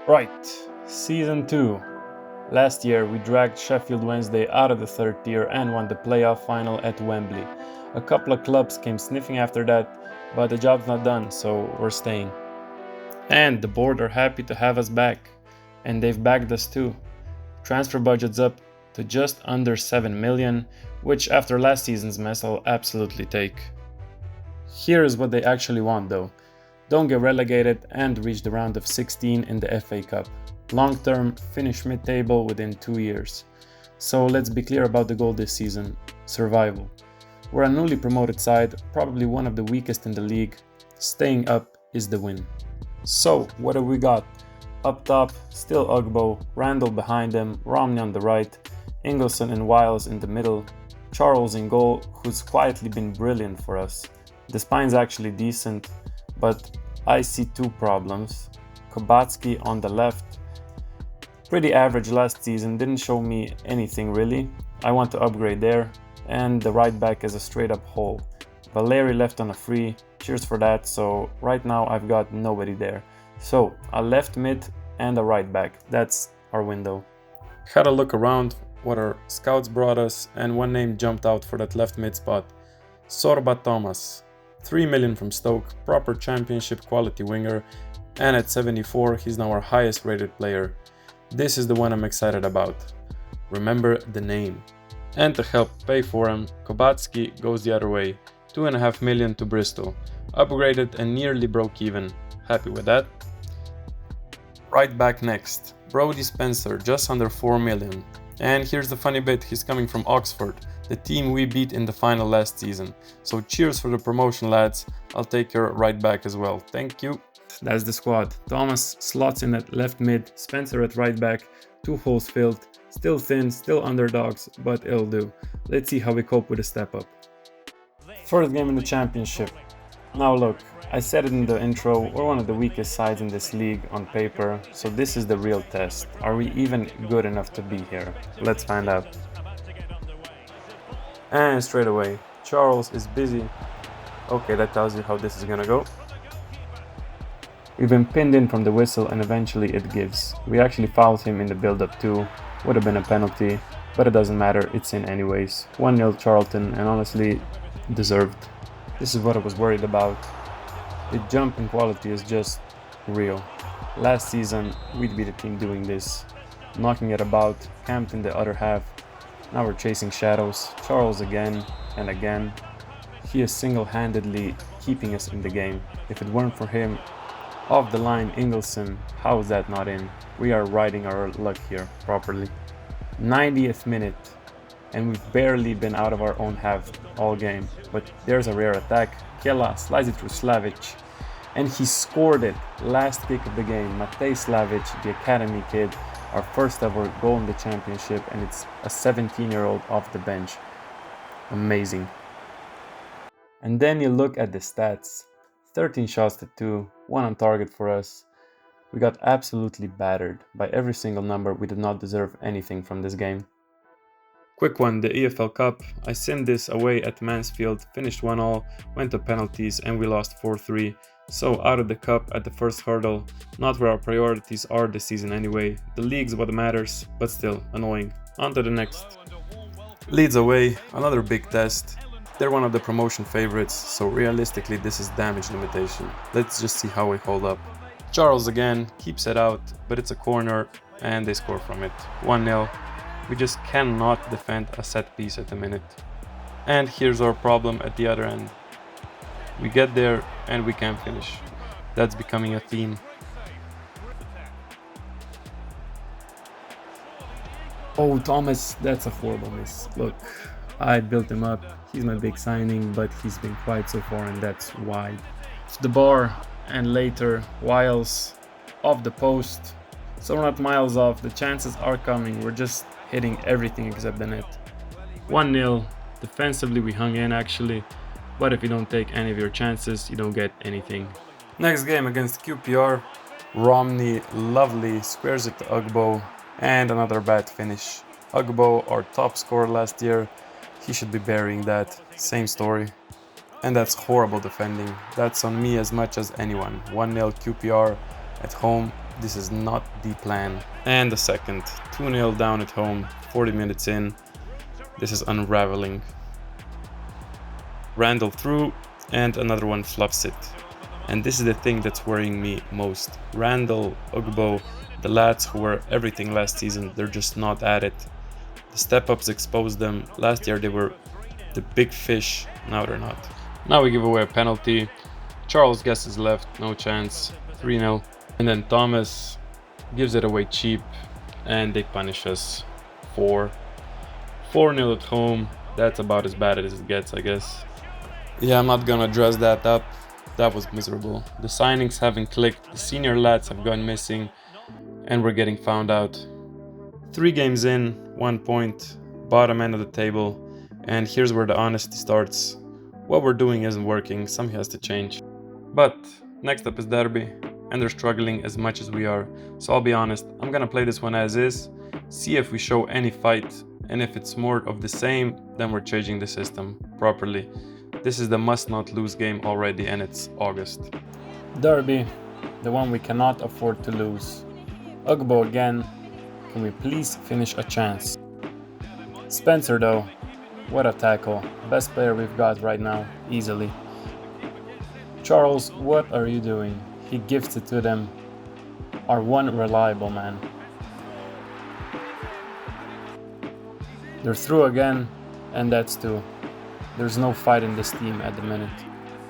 Right, Season 2. Last year, we dragged Sheffield Wednesday out of the third tier and won the playoff final at Wembley. A couple of clubs came sniffing after that, but the job's not done, so we're staying. And the board are happy to have us back, and they've backed us too. Transfer budget's up to just under 7 million, which after last season's mess I'll absolutely take. Here's what they actually want though. Don't get relegated and reach the round of 16 in the FA Cup. Long term, finish mid-table within 2 years. So let's be clear about the goal this season: survival. We're a newly promoted side, probably one of the weakest in the league. Staying up is the win. So, what have we got? Up top, still Ugbo, Randall behind him, Romney on the right, Ingleson and Wiles in the middle, Charles in goal, who's quietly been brilliant for us. The spine's actually decent, but I see two problems. Kobatsky on the left, pretty average last season, didn't show me anything really. I want to upgrade there. And the right back is a straight up hole. Valeri left on a free, cheers for that, so right now I've got nobody there. So a left mid and a right back, that's our window. Had a look around what our scouts brought us, and one name jumped out for that left mid spot: Sorba Thomas. 3 million from Stoke, proper championship quality winger, and at 74 he's now our highest rated player. This is the one I'm excited about. Remember the name. And to help pay for him, Kobatsky goes the other way, 2.5 million to Bristol. Upgraded and nearly broke even. Happy with that. Right back next, Brody Spencer, just under 4 million. And here's the funny bit, he's coming from Oxford, the team we beat in the final last season. So cheers for the promotion, lads. I'll take your right back as well. Thank you. That's the squad. Thomas slots in at left mid, Spencer at right back, 2 holes filled. Still thin, still underdogs, but it'll do. Let's see how we cope with a step up. First game in the championship. Now look, I said it in the intro, we're one of the weakest sides in this league on paper, so this is the real test. Are we even good enough to be here? Let's find out. And straight away, Charles is busy. Okay, that tells you how this is gonna go. We've been pinned in from the whistle and eventually it gives. We actually fouled him in the build-up too. Would have been a penalty, but it doesn't matter, it's in anyways. 1-0 Charlton, and honestly, deserved. This is what I was worried about. The jump in quality is just real. Last season, we'd be the team doing this. Knocking it about, camped in the other half. Now we're chasing shadows. Charles again and again. He is single-handedly keeping us in the game. If it weren't for him, off the line, Ingleson, how is that not in? We are riding our luck here properly. 90th minute, and we've barely been out of our own half all game. But there's a rare attack. Kela slides it through Slavic, and he scored it. Last kick of the game. Matej Slavic, the academy kid, our first ever goal in the championship, and it's a 17-year-old off the bench. Amazing. And then you look at the stats. 13 shots to 2, 1 on target for us. We got absolutely battered. By every single number, we did not deserve anything from this game. Quick one, the EFL Cup. I sinned this away at Mansfield, finished 1-1, went to penalties, and we lost 4-3. So out of the cup at the first hurdle, not where our priorities are this season anyway. The league's what matters, but still annoying. On to the next. Leeds away, another big test. They're one of the promotion favorites, so realistically this is damage limitation. Let's just see how we hold up. Charles again keeps it out, but it's a corner and they score from it. 1-0. We just cannot defend a set piece at the minute. And here's our problem at the other end. We get there and we can't finish. That's becoming a theme. Oh, Thomas, that's a horrible miss. Look, I built him up. He's my big signing, but he's been quiet so far and that's wide. To the bar, and later, Wiles off the post. So we're not miles off, the chances are coming, we're just hitting everything except the net. 1-0, defensively we hung in actually, but if you don't take any of your chances, you don't get anything. Next game against QPR, Romney, lovely, squares it to Ugbo, and another bad finish. Ugbo, our top scorer last year, he should be burying that, same story. And that's horrible defending. That's on me as much as anyone. 1-0 QPR at home. This is not the plan. And the second, 2-0 down at home, 40 minutes in. This is unraveling. Randall through, and another one fluffs it. And this is the thing that's worrying me most. Randall, Ugbo, the lads who were everything last season, they're just not at it. The step-ups exposed them. Last year they were the big fish, now they're not. Now we give away a penalty. Charles guesses left, no chance, 3-0. And then Thomas gives it away cheap, and they punish us 4-0 at home. That's about as bad as it gets, I guess. Yeah, I'm not gonna dress that up. That was miserable. The signings haven't clicked, the senior lads have gone missing, and we're getting found out. 3 games in, 1 point, bottom end of the table, and here's where the honesty starts. What we're doing isn't working, something has to change. But next up is Derby, and they're struggling as much as we are. So I'll be honest, I'm gonna play this one as is, see if we show any fight, and if it's more of the same, then we're changing the system properly. This is the must not lose game already, and it's August. Derby, the one we cannot afford to lose. Ugbo again, can we please finish a chance? Spencer though, what a tackle. Best player we've got right now, easily. Charles, what are you doing? He gifts it to them. Our one reliable man. They're through again, and that's 2. There's no fight in this team at the minute.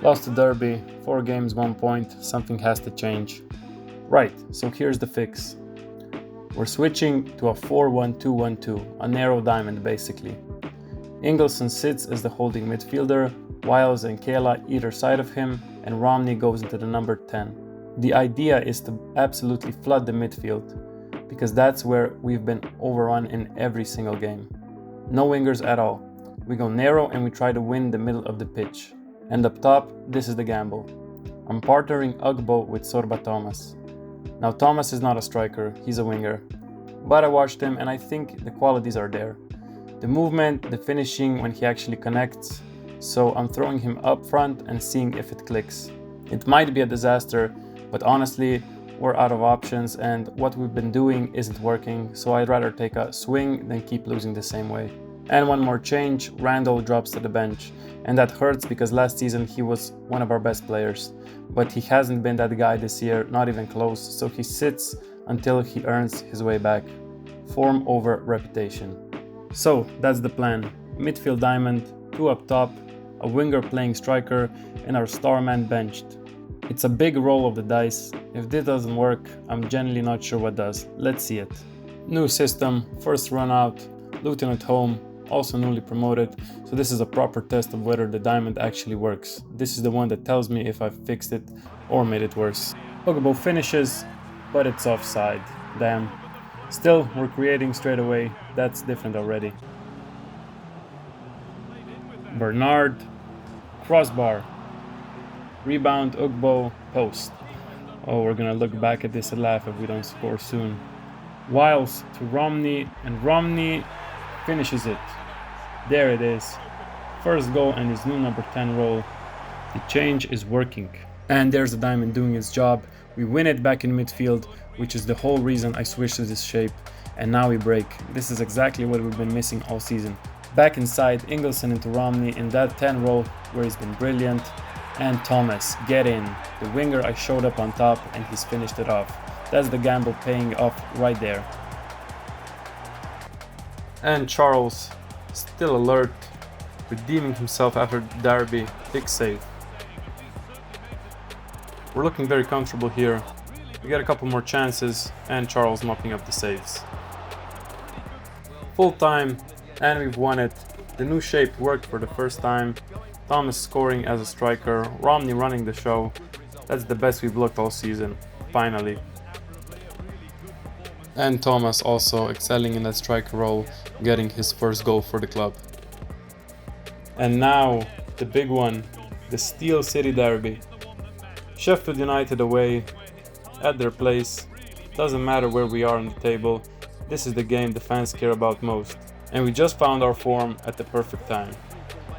Lost to Derby, 4 games, 1 point, something has to change. Right, so here's the fix. We're switching to a 4-1-2-1-2, a narrow diamond basically. Ingleson sits as the holding midfielder, Wiles and Kayla either side of him, and Romney goes into the number 10. The idea is to absolutely flood the midfield, because that's where we've been overrun in every single game. No wingers at all. We go narrow and we try to win the middle of the pitch. And up top, this is the gamble. I'm partnering Ugbo with Sorba Thomas. Now Thomas is not a striker, he's a winger. But I watched him and I think the qualities are there. The movement, the finishing when he actually connects. So I'm throwing him up front and seeing if it clicks. It might be a disaster, but honestly, we're out of options and what we've been doing isn't working, so I'd rather take a swing than keep losing the same way. And one more change, Randall drops to the bench. And that hurts because last season he was one of our best players. But he hasn't been that guy this year, not even close, so he sits until he earns his way back. Form over reputation. So that's the plan. Midfield diamond, 2 up top, a winger playing striker, and our star man benched. It's a big roll of the dice. If this doesn't work, I'm genuinely not sure what does. Let's see it. New system, first run out, Luton at home, also newly promoted, so this is a proper test of whether the diamond actually works. This is the one that tells me if I've fixed it or made it worse. Ogbo finishes, but it's offside. Damn. Still, we're creating straight away. That's different already. Bernard, crossbar. Rebound, Ugbo, post. Oh, we're gonna look back at this and laugh if we don't score soon. Wiles to Romney, and Romney finishes it. There it is. First goal and his new number 10 role. The change is working. And there's the diamond doing its job. We win it back in midfield, which is the whole reason I switched to this shape. And now we break. This is exactly what we've been missing all season. Back inside, Ingleson into Romney in that 10 role where he's been brilliant. And Thomas, get in. The winger I showed up on top and he's finished it off. That's the gamble paying off right there. And Charles, still alert, redeeming himself after Derby, big save. We're looking very comfortable here. We get a couple more chances and Charles mopping up the saves. Full time and we've won it. The new shape worked for the first time. Thomas scoring as a striker, Romney running the show. That's the best we've looked all season, finally. And Thomas also excelling in that striker role, getting his first goal for the club. And now, the big one, the Steel City Derby. Sheffield United away, at their place. Doesn't matter where we are on the table, this is the game the fans care about most. And we just found our form at the perfect time.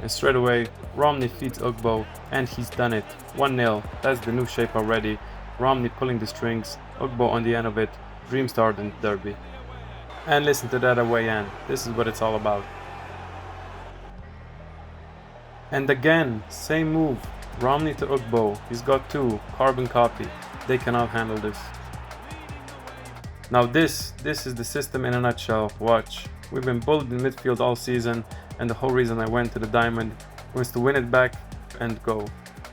And straight away, Romney feeds Ugbo, and he's done it. 1-0, that's the new shape already. Romney pulling the strings, Ugbo on the end of it, dream start in the derby. And listen to that away end, this is what it's all about. And again, same move, Romney to Ugbo, he's got two, carbon copy, they cannot handle this. Now this is the system in a nutshell, watch. We've been bullied in midfield all season, and the whole reason I went to the diamond was to win it back and go.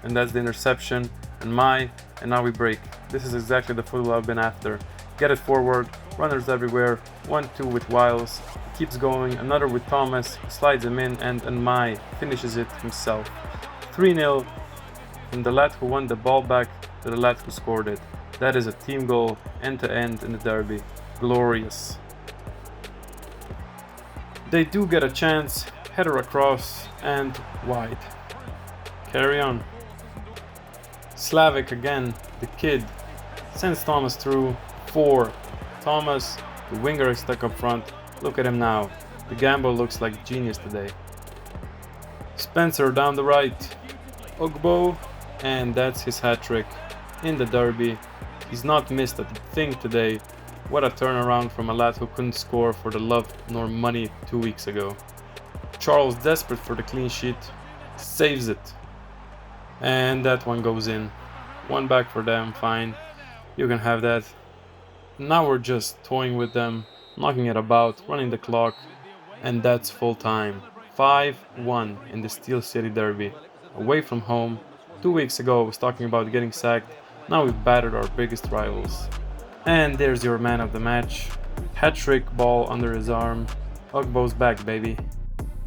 And that's the interception, and now we break. This is exactly the football I've been after. Get it forward, runners everywhere, 1-2 with Wiles, keeps going, another with Thomas, slides him in, and my finishes it himself. 3-0, from the lad who won the ball back to the lad who scored it. That is a team goal, end to end in the derby. Glorious. They do get a chance, header across and wide. Carry on. Slavic again, the kid, sends Thomas through. 4. Thomas, the winger is stuck up front. Look at him now. The gamble looks like genius today. Spencer down the right. Ugbo, and that's his hat-trick in the derby. He's not missed a thing today. What a turnaround from a lad who couldn't score for the love nor money 2 weeks ago. Charles, desperate for the clean sheet, saves it. And that one goes in. One back for them, fine. You can have that. Now we're just toying with them, knocking it about, running the clock, and that's full time. 5-1 in the Steel City Derby. Away from home. 2 weeks ago I was talking about getting sacked. Now we've battered our biggest rivals. And there's your man of the match. Hat-trick, ball under his arm. Ugbo's back, baby.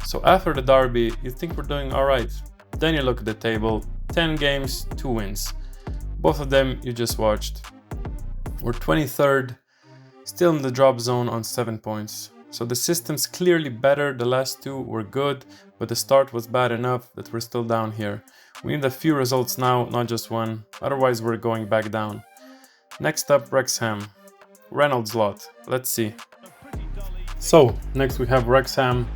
So after the derby, you think we're doing alright. Then you look at the table. 10 games, 2 wins. Both of them you just watched. We're 23rd, still in the drop zone on 7 points. So the system's clearly better, the last 2 were good, but the start was bad enough that we're still down here. We need a few results now, not just one, otherwise we're going back down. Next up, Wrexham. Reynolds lot, let's see. So, next we have Wrexham.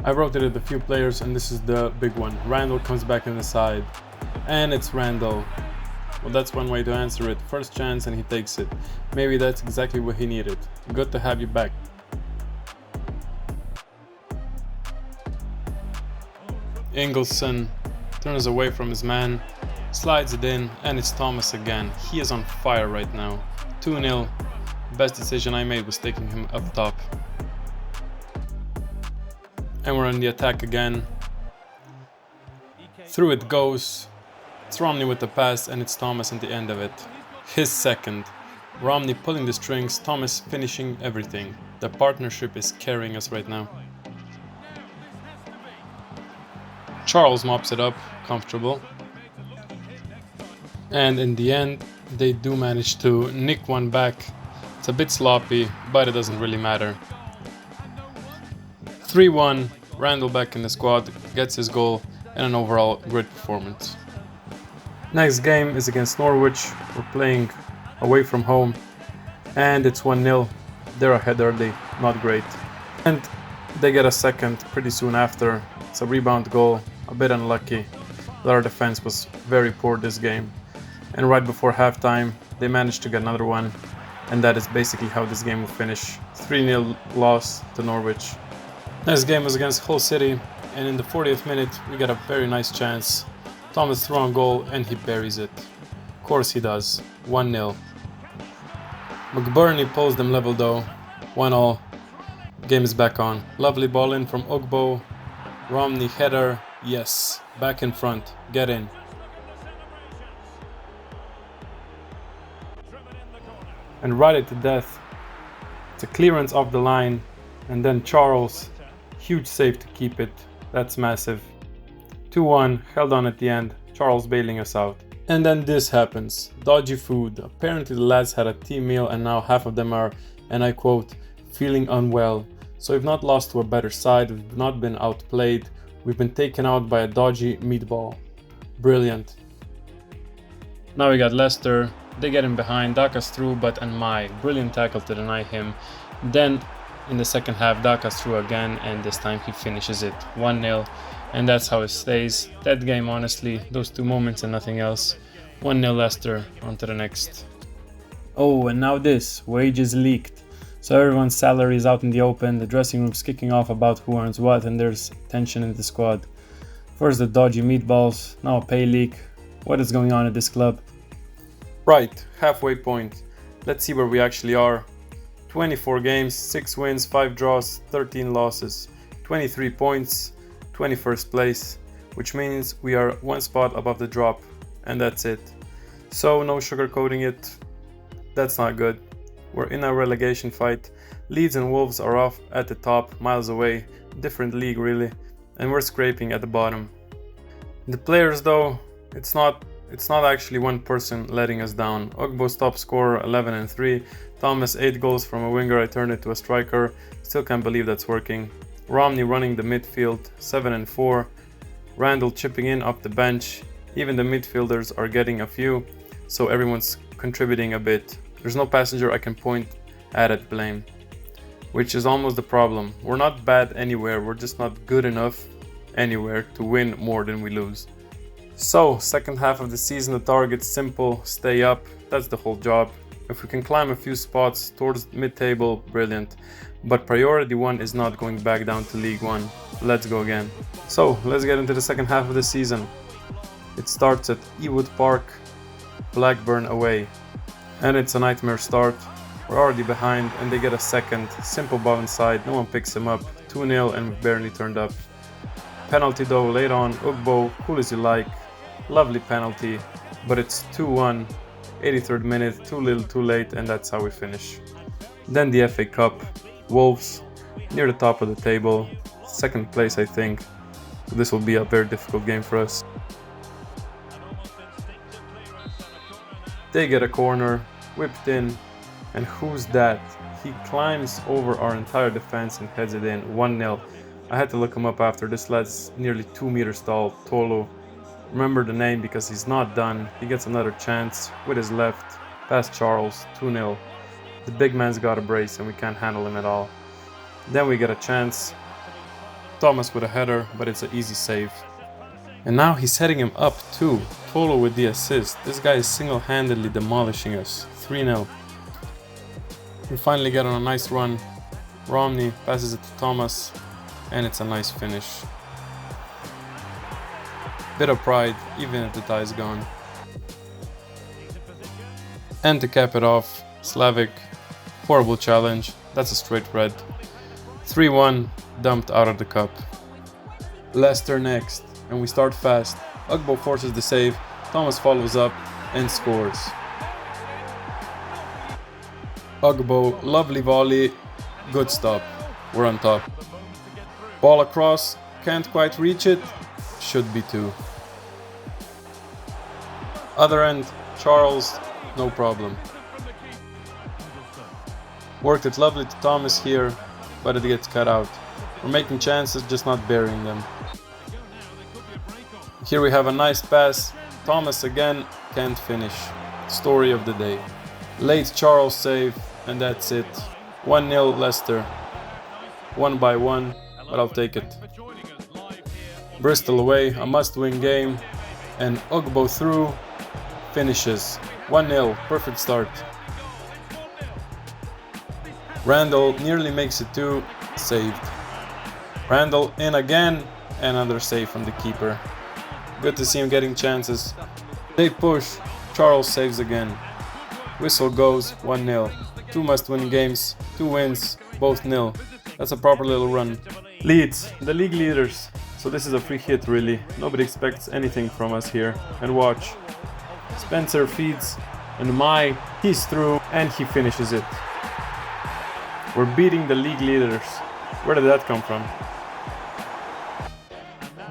I rotated a few players and this is the big one. Randall comes back in the side. And it's Randall. Well, that's one way to answer it. First chance and he takes it. Maybe that's exactly what he needed. Good to have you back. Ingleson turns away from his man, slides it in, and it's Thomas again. He is on fire right now. 2-0. Best decision I made was taking him up top. And we're on the attack again. Through it goes. It's Romney with the pass and it's Thomas at the end of it. His second. Romney pulling the strings, Thomas finishing everything. The partnership is carrying us right now. Charles mops it up, comfortable. And in the end, they do manage to nick one back. It's a bit sloppy, but it doesn't really matter. 3-1, Randall back in the squad, gets his goal and an overall great performance. Next game is against Norwich. We're playing away from home and it's 1-0. They're ahead early, not great. And they get a second pretty soon after. It's a rebound goal, a bit unlucky. Their defense was very poor this game. And right before halftime, they managed to get another one. And that is basically how this game will finish. 3-0 loss to Norwich. Next game was against Hull City. And in the 40th minute, we get a very nice chance. Thomas threw on goal and he buries it. Of course he does. 1-0. McBurney pulls them level though. 1-1. Game is back on. Lovely ball in from Ugbo. Romney header. Yes. Back in front. Get in. And right it to death. It's a clearance off the line. And then Charles. Huge save to keep it. That's massive. 2-1, held on at the end, Charles bailing us out. And then this happens. Dodgy food. Apparently the lads had a team meal and now half of them are, and I quote, feeling unwell. So we've not lost to a better side, we've not been outplayed, we've been taken out by a dodgy meatball. Brilliant. Now we got Leicester, they get him behind, Daka's through, but brilliant tackle to deny him. Then in the second half, Daka's through again and this time he finishes it, 1-0. And that's how it stays. That game, honestly, those 2 moments and nothing else. 1-0 Leicester, on to the next. Oh, and now this, wages leaked. So everyone's salary is out in the open, the dressing room's kicking off about who earns what, and there's tension in the squad. First the dodgy meatballs, now a pay leak. What is going on at this club? Right, halfway point. Let's see where we actually are. 24 games, 6 wins, 5 draws, 13 losses. 23 points, 21st place, which means we are one spot above the drop, and that's it. So no sugarcoating it, that's not good. We're in a relegation fight. Leeds and Wolves are off at the top, miles away, different league really, and we're scraping at the bottom. The players though, it's not actually one person letting us down. Ugbo's top scorer 11 and 3, Thomas 8 goals from a winger, I turned it to a striker, still can't believe that's working. Romney running the midfield 7 and 4, Randall chipping in up the bench, even the midfielders are getting a few, so everyone's contributing a bit. There's no passenger I can point at blame, which is almost the problem. We're not bad anywhere, we're just not good enough anywhere to win more than we lose. So, second half of the season, the target's simple, stay up, that's the whole job. If we can climb a few spots towards mid-table, brilliant. But priority one is not going back down to League One. Let's go again. So, let's get into the second half of the season. It starts at Ewood Park, Blackburn away. And it's a nightmare start. We're already behind and they get a second. Simple ball inside, no one picks him up. 2-0 and we've barely turned up. Penalty though, late on, Ugbo, cool as you like. Lovely penalty, but it's 2-1, 83rd minute, too little too late, and that's how we finish. Then the FA Cup, Wolves, near the top of the table, second place I think. This will be a very difficult game for us. They get a corner, whipped in, and who's that? He climbs over our entire defense and heads it in, 1-0. I had to look him up after. This lad's nearly 2 meters tall, Tolo. Remember the name because he's not done. He gets another chance with his left, past Charles, 2-0. The big man's got a brace and we can't handle him at all. Then we get a chance. Thomas with a header, but it's an easy save. And now he's heading him up too. Tolo with the assist. This guy is single-handedly demolishing us. 3-0. We finally get on a nice run. Romney passes it to Thomas, and it's a nice finish. Bit of pride, even if the tie is gone. And to cap it off, Slavic, horrible challenge, that's a straight red. 3-1, dumped out of the cup. Leicester next, and we start fast. Ugbo forces the save, Thomas follows up and scores. Ugbo, lovely volley, good stop, we're on top. Ball across, can't quite reach it, should be 2. Other end, Charles, no problem. Worked it lovely to Thomas here, but it gets cut out. We're making chances, just not burying them. Here we have a nice pass. Thomas again, can't finish. Story of the day. Late Charles save, and that's it. 1-0 Leicester. 1-1, but I'll take it. Bristol away, a must-win game, and Ugbo through, finishes. 1-0, perfect start. Randall nearly makes it 2, saved. Randall in again, another save from the keeper. Good to see him getting chances. They push, Charles saves again. Whistle goes, 1-0. 2 must-win games, 2 wins, both nil. That's a proper little run. Leeds, the league leaders. So this is a free hit really. Nobody expects anything from us here. And watch. Spencer feeds, and he's through, and he finishes it. We're beating the league leaders. Where did that come from?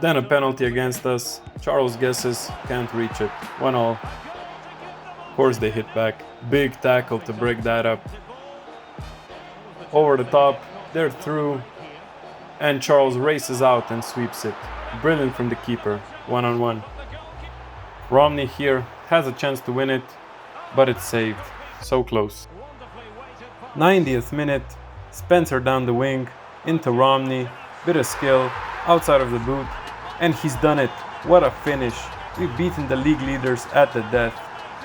Then a penalty against us. Charles guesses, can't reach it. 1-1. Of course they hit back. Big tackle to break that up. Over the top, they're through, and Charles races out and sweeps it. Brilliant from the keeper, 1-on-1. Romney here has a chance to win it, but it's saved. So close. 90th minute, Spencer down the wing, into Romney, bit of skill, outside of the boot, and he's done it. What a finish. We've beaten the league leaders at the death.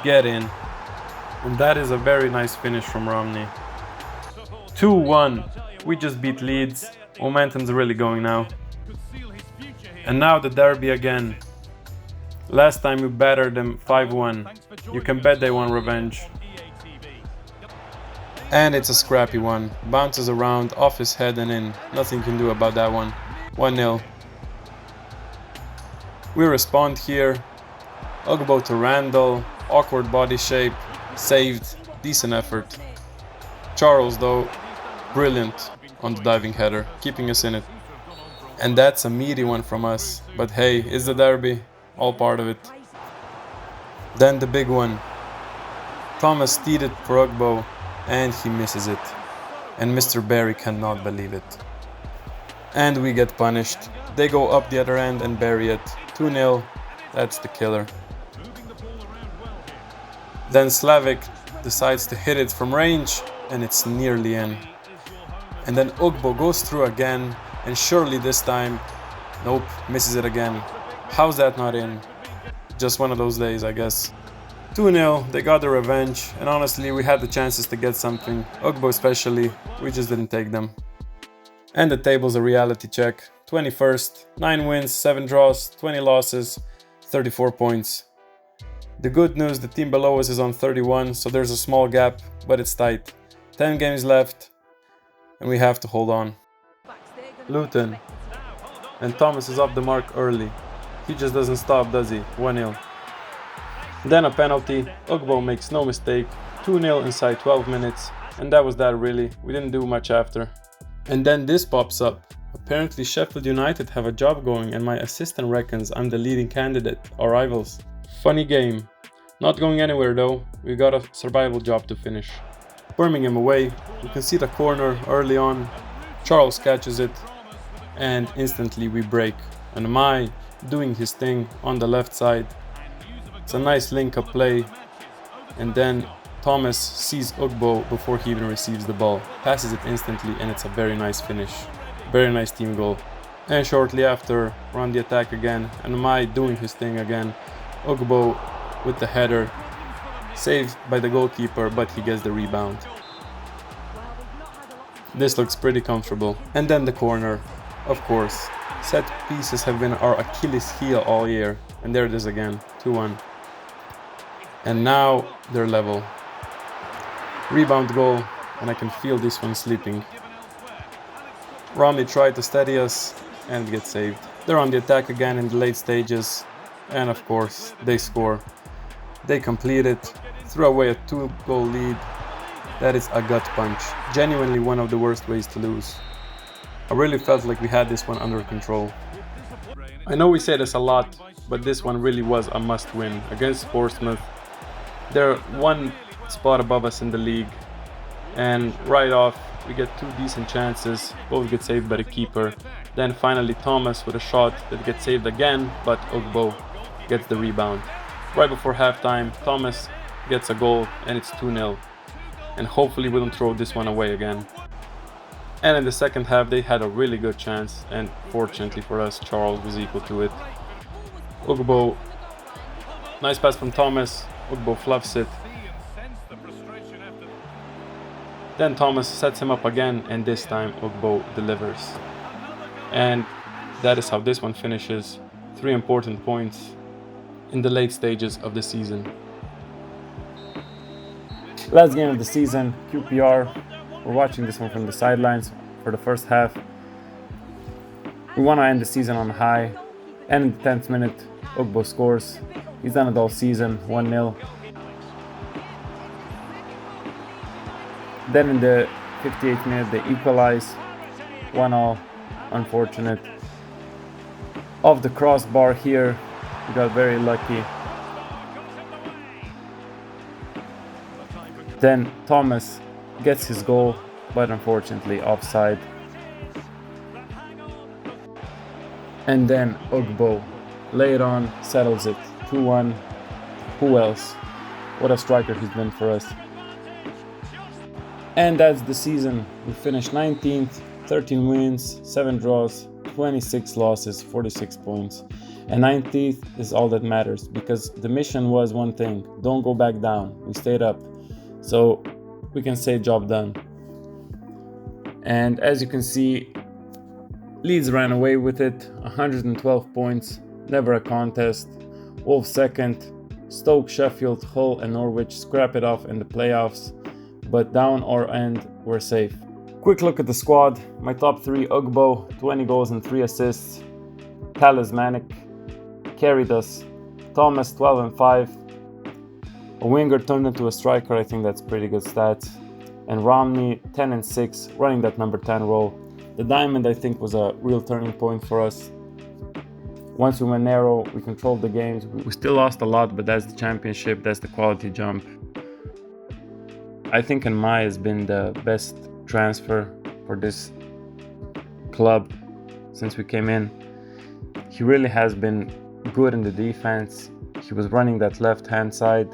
get in. And that is a very nice finish from Romney. 2-1. We just beat Leeds. Momentum's really going now. And now the derby again. Last time we battered them 5-1. You can bet they want revenge. And it's a scrappy one. Bounces around, off his head and in. Nothing you can do about that one. 1-0. We respond here. Ugbo to Randall. Awkward body shape. Saved. Decent effort. Charles though, brilliant on the diving header, keeping us in it. And that's a meaty one from us. But hey, it's the derby. All part of it. Then the big one. Thomas steered it for Ugbo. And he misses it. And Mr. Barry cannot believe it. And we get punished. They go up the other end and bury it. 2-0. That's the killer. Then Slavic decides to hit it from range. And it's nearly in. And then Ugbo goes through again. And surely this time, nope, misses it again. How's that not in? Just one of those days, I guess. 2-0, they got the revenge, and honestly we had the chances to get something, Ugbo especially, we just didn't take them. And the table's a reality check. 21st, 9 wins, 7 draws, 20 losses, 34 points. The good news, the team below us is on 31, so there's a small gap, but it's tight. 10 games left, and we have to hold on. Luton. And Thomas is off the mark early. He just doesn't stop, does he? 1-0. Then a penalty, Ugbo makes no mistake, 2-0 inside 12 minutes, and that was that really, we didn't do much after. And then this pops up. Apparently Sheffield United have a job going and my assistant reckons I'm the leading candidate, our rivals. Funny game. Not going anywhere though, we got a survival job to finish. Birmingham away, we can see the corner early on, Charles catches it, and instantly we break. And Mai doing his thing on the left side. It's a nice link-up play, and then Thomas sees Ugbo before he even receives the ball, passes it instantly, and it's a very nice finish. Very nice team goal. And shortly after, we're on the attack again, and Mai doing his thing again. Ugbo with the header, saved by the goalkeeper, but he gets the rebound. This looks pretty comfortable. And then the corner, of course. Set pieces have been our Achilles heel all year, and there it is again, 2-1. And now they're level. Rebound goal, and I can feel this one sleeping. Rami tried to steady us and get saved. They're on the attack again in the late stages, and of course they score. They complete it, threw away a 2-goal lead. That is a gut punch. Genuinely one of the worst ways to lose. I really felt like we had this one under control. I know we say this a lot, but this one really was a must-win against Portsmouth. They're one spot above us in the league, and right off we get 2 decent chances, both get saved by the keeper. Then finally Thomas with a shot that gets saved again, but Ugbo gets the rebound. Right before halftime, Thomas gets a goal and it's 2-0. And hopefully we don't throw this one away again. And in the second half they had a really good chance, and fortunately for us, Charles was equal to it. Ugbo, nice pass from Thomas, Ugbo fluffs it. Then Thomas sets him up again, and this time Ugbo delivers. And that is how this one finishes. 3 important points in the late stages of the season. Last game of the season, QPR. We're watching this one from the sidelines for the first half. We want to end the season on high. And in the 10th minute, Ugbo scores. He's done it all season, 1-0. Then in the 58th minute, they equalize, 1-1. Unfortunate. Off the crossbar here, we got very lucky. Then Thomas gets his goal, but unfortunately offside. And then Ugbo, later on, settles it, 2-1. Who else? What a striker he's been for us. And that's the season. We finished 19th, 13 wins, 7 draws, 26 losses, 46 points. And 19th is all that matters, because the mission was one thing: don't go back down. We stayed up. So we can say job done. And as you can see, Leeds ran away with it, 112 points, never a contest. Wolves second, Stoke, Sheffield, Hull and Norwich scrap it off in the playoffs, but down or end, we're safe. Quick look at the squad. My top 3: Ugbo, 20 goals and 3 assists. Talismanic, carried us. Thomas, 12 and 5. A winger turned into a striker, I think that's pretty good stats. And Romney, 10 and 6, running that number 10 role. The diamond, I think, was a real turning point for us. Once we went narrow, we controlled the games. We still lost a lot, but that's the championship, that's the quality jump. I think Enmai has been the best transfer for this club since we came in. He really has been good in the defense. He was running that left-hand side,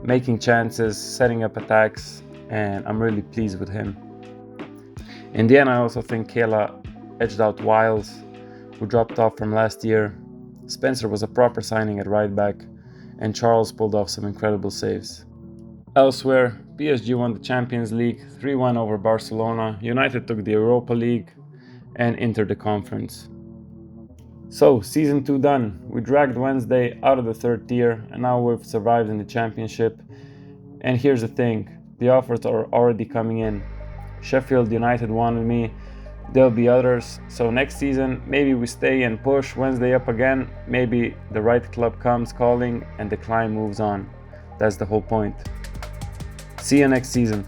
making chances, setting up attacks, and I'm really pleased with him. In the end, I also think Kayla edged out Wiles, who dropped off from last year. Spencer was a proper signing at right back, and Charles pulled off some incredible saves. Elsewhere, PSG won the Champions League 3-1 over Barcelona, United took the Europa League, and Inter the Conference. So, Season 2 done. We dragged Wednesday out of the third tier, and now we've survived in the Championship. And here's the thing, the offers are already coming in. Sheffield United wanted me, there'll be others. So next season, maybe we stay and push Wednesday up again. Maybe the right club comes calling and the climb moves on. That's the whole point. See you next season.